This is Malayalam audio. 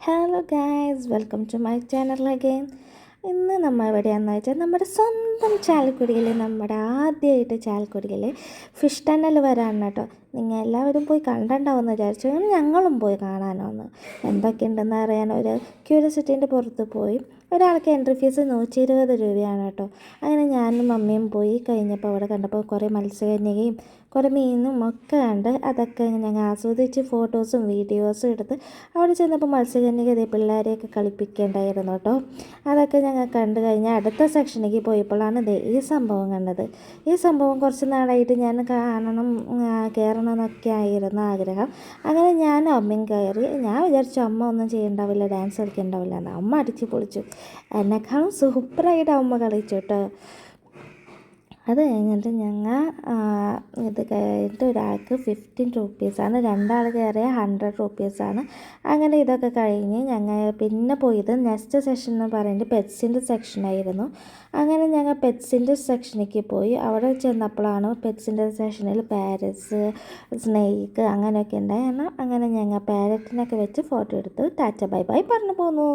Hello guys, welcome to my channel again. ഇന്ന് നമ്മൾ എവിടെയാണെന്ന് വെച്ചാൽ നമ്മുടെ സ്വന്തം ചാലക്കുടിയിൽ, നമ്മുടെ ആദ്യമായിട്ട് ചാലക്കുടിയിൽ ഫിഷ് ടണൽ വരാണ് കേട്ടോ. നിങ്ങൾ എല്ലാവരും പോയി കണ്ടിട്ടുണ്ടാവുമെന്ന് വിചാരിച്ചു. ഞങ്ങളും പോയി കാണാനൊന്ന് എന്തൊക്കെയുണ്ടെന്ന് അറിയാൻ ഒരു ക്യൂരിയോസിറ്റീൻ്റെ പുറത്ത് പോയി. ഒരാൾക്ക് എൻട്രി ഫീസ് 120 രൂപയാണ് കേട്ടോ. അങ്ങനെ ഞാനും മമ്മിയും പോയി കഴിഞ്ഞപ്പോൾ അവിടെ കണ്ടപ്പോൾ കുറേ മത്സ്യകന്യകയും കുറേ മീനും ഒക്കെ കണ്ട് അതൊക്കെ ഞങ്ങൾ ആസ്വദിച്ച് ഫോട്ടോസും വീഡിയോസും എടുത്ത് അവിടെ ചെന്നപ്പോൾ മത്സ്യകന്യക പിള്ളേരെയൊക്കെ കളിപ്പിക്കേണ്ടായിരുന്നു കേട്ടോ. അതൊക്കെ ഞങ്ങൾ കണ്ടു കഴിഞ്ഞാൽ അടുത്ത സെക്ഷനിലേക്ക് പോയപ്പോഴാണ് ഈ സംഭവം കണ്ടത്. ഈ സംഭവം കുറച്ച് നാളായിട്ട് ഞാൻ കയറണം എന്നൊക്കെ ആയിരുന്നു ആഗ്രഹം. അങ്ങനെ ഞാനും അമ്മയും കയറി. ഞാൻ വിചാരിച്ചു അമ്മ ഒന്നും ചെയ്യണ്ടാവില്ല, ഡാൻസ് കളിക്കണ്ടാവില്ല എന്ന്. അമ്മ അടിച്ച് പൊളിച്ചു. എന്നെക്കാളും സൂപ്പറായിട്ട് അമ്മ കളിച്ചു കേട്ടോ. അത് കഴിഞ്ഞിട്ട് ഇത് കഴിഞ്ഞിട്ട് ഒരാൾക്ക് 15 റുപ്പീസാണ്, രണ്ടാൾ കയറിയ 100 റുപ്പീസാണ്. അങ്ങനെ ഇതൊക്കെ കഴിഞ്ഞ് ഞങ്ങൾ പിന്നെ പോയത് നെക്സ്റ്റ് സെഷൻ എന്ന് പറയുന്നത് പെറ്റ്സിൻ്റെ സെക്ഷനായിരുന്നു. അങ്ങനെ ഞങ്ങൾ പെറ്റ്സിൻ്റെ സെക്ഷനിലേക്ക് പോയി. അവിടെ ചെന്നപ്പോഴാണ് പെറ്റ്സിൻ്റെ സെക്ഷനിൽ പാരറ്റ്സ്, സ്നേക്ക് അങ്ങനെയൊക്കെ ഉണ്ടായി. അങ്ങനെ ഞങ്ങൾ പാരറ്റിനൊക്കെ വെച്ച് ഫോട്ടോ എടുത്ത് ടാറ്റ ബൈ ബൈ പറഞ്ഞു പോന്നു.